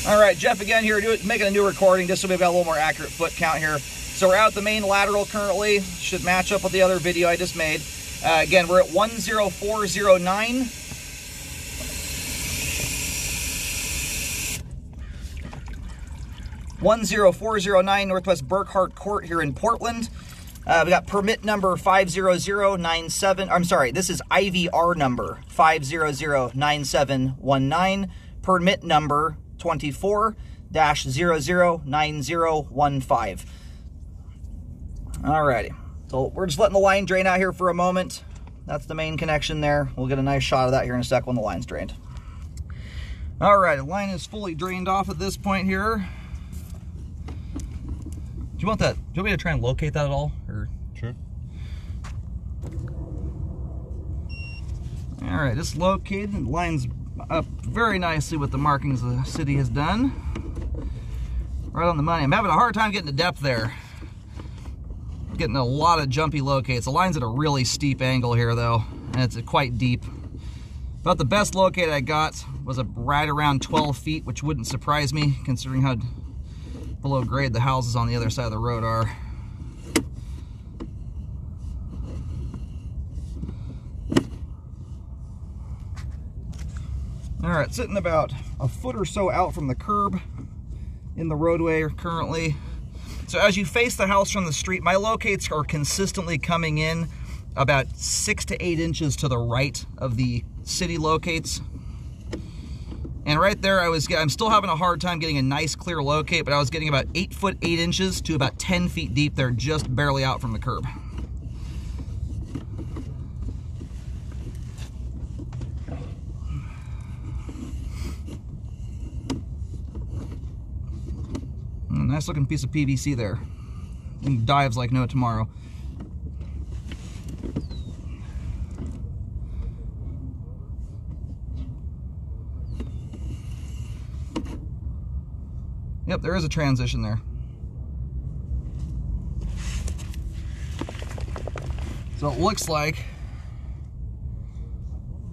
All right, Jeff again here, making a new recording just so we've got a little more accurate foot count here. So we're out the main lateral currently. Should match up with the other video I just made. Again, we're at 10409. Northwest Burkhart Court here in Portland. We got permit number 50097. I'm sorry, this is IVR number 5009719. Permit number 24-009015. Alrighty, so we're just letting the line drain out here for a moment. That's the main connection there. We'll get a nice shot of that here in a sec when the line's drained. Alright, the line is fully drained off at this point here. Do you want that? Do you want me to try and locate that at all? Or sure. Alright, it's located. The line's up very nicely with the markings the city has done. Right on the money. I'm having a hard time getting to depth there. Getting a lot of jumpy locates. The line's at a really steep angle here though, and it's quite deep. About the best locate I got was right around 12 feet, which wouldn't surprise me considering how below grade the houses on the other side of the road are. Alright, sitting about a foot or so out from the curb in the roadway currently. So as you face the house from the street, my locates are consistently coming in about 6 to 8 inches to the right of the city locates. And right there, I'm still having a hard time getting a nice clear locate, but I was getting about 8 foot 8 inches to about 10 feet deep there, just barely out from the curb. Nice looking piece of PVC there. And dives like no tomorrow. Yep, there is a transition there. So it looks like,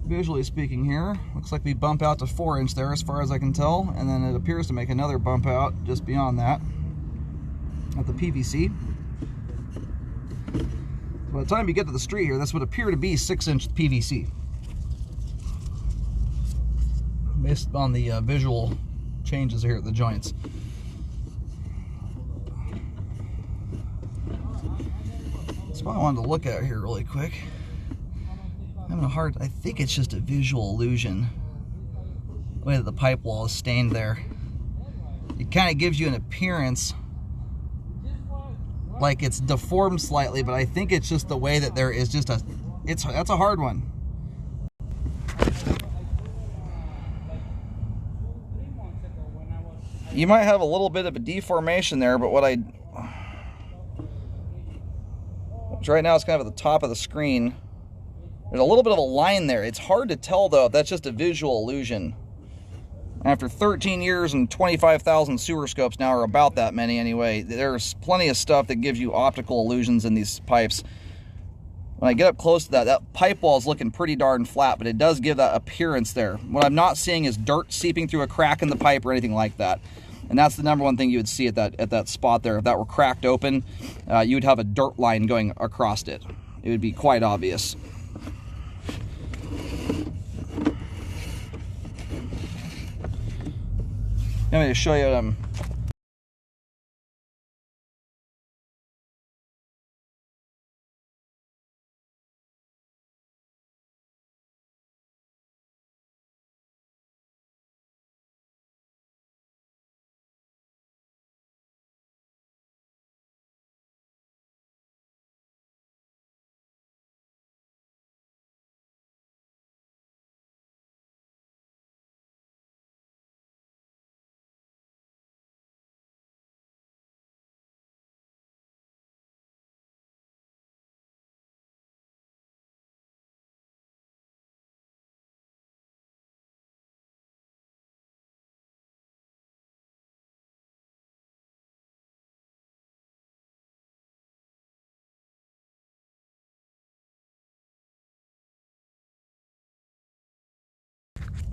visually speaking here, looks like we bump out to 4-inch there as far as I can tell, and then it appears to make another bump out just beyond that at the PVC. So by the time you get to the street here, this would appear to be 6-inch PVC based on the visual changes here at the joints. That's what I wanted to look at here really quick. I think it's just a visual illusion, the way that the pipe wall is stained there. It kind of gives you an appearance like it's deformed slightly, but I think it's just the way that there is just that's a hard one. You might have a little bit of a deformation there, but which right now is kind of at the top of the screen. There's a little bit of a line there. It's hard to tell though if that's just a visual illusion. After 13 years and 25,000 sewer scopes now, or about that many anyway, there's plenty of stuff that gives you optical illusions in these pipes. When I get up close to that pipe wall is looking pretty darn flat, but it does give that appearance there. What I'm not seeing is dirt seeping through a crack in the pipe or anything like that. And that's the number one thing you would see at that spot there. If that were cracked open, you would have a dirt line going across it. It would be quite obvious. Let me just show you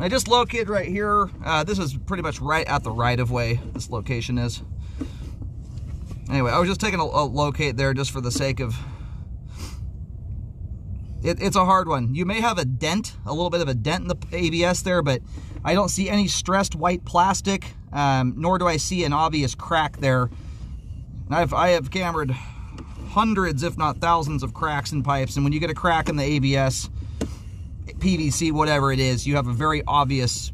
I just located right here. This is pretty much right at the right-of-way, this location is. Anyway, I was just taking a locate there just for the sake of... It's a hard one. You may have a dent, a little bit of a dent in the ABS there, but I don't see any stressed white plastic, nor do I see an obvious crack there. I have cambered hundreds, if not thousands, of cracks in pipes, and when you get a crack in the ABS, PVC, whatever it is, you have a very obvious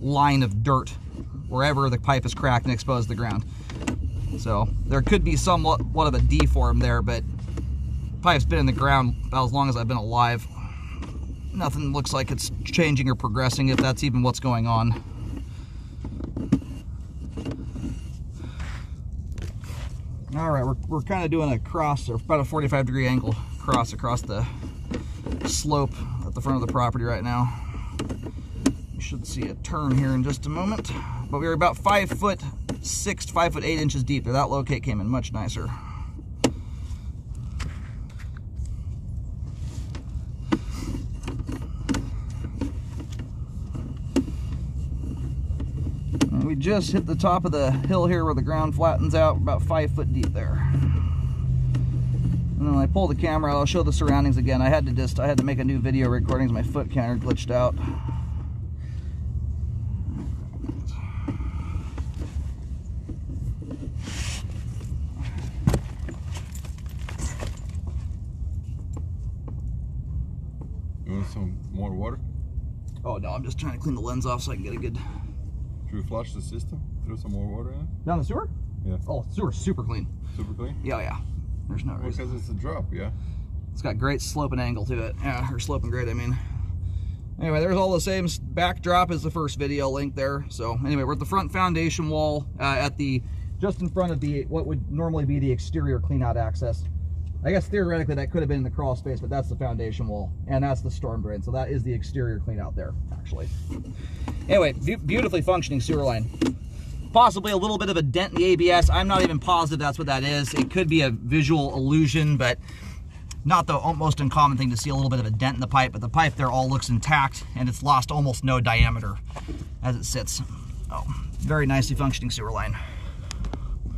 line of dirt wherever the pipe is cracked and exposed to the ground. So there could be somewhat of a deform there, but pipe's been in the ground about as long as I've been alive. Nothing looks like it's changing or progressing, if that's even what's going on. All right, we're kind of doing a cross, or about a 45-degree angle cross across the slope at the front of the property right now. You should see a turn here in just a moment, but we were about 5'6" to 5'8" deep there. That locate came in much nicer. And we just hit the top of the hill here where the ground flattens out, about 5 foot deep there. And then when I pull the camera out, I'll show the surroundings again. I had to make a new video recording because my foot counter glitched out. You want some more water? Oh no, I'm just trying to clean the lens off so I can get a good... Should we flush the system? Throw some more water in it? Down the sewer? Yeah. Oh, sewer's super clean. Super clean? Yeah. There's no reason. Because it's a drop, yeah. It's got great slope and angle to it. Yeah, or slope and grade, I mean. Anyway, there's all the same backdrop as the first video link there. So anyway, we're at the front foundation wall just in front of what would normally be the exterior cleanout access. I guess theoretically that could have been in the crawl space, but that's the foundation wall, and that's the storm drain. So that is the exterior cleanout there, actually. Anyway, beautifully functioning sewer line. Possibly a little bit of a dent in the ABS. I'm not even positive that's what that is. It could be a visual illusion, but not the most uncommon thing to see a little bit of a dent in the pipe, but the pipe there all looks intact, and it's lost almost no diameter as it sits. Oh, very nicely functioning sewer line.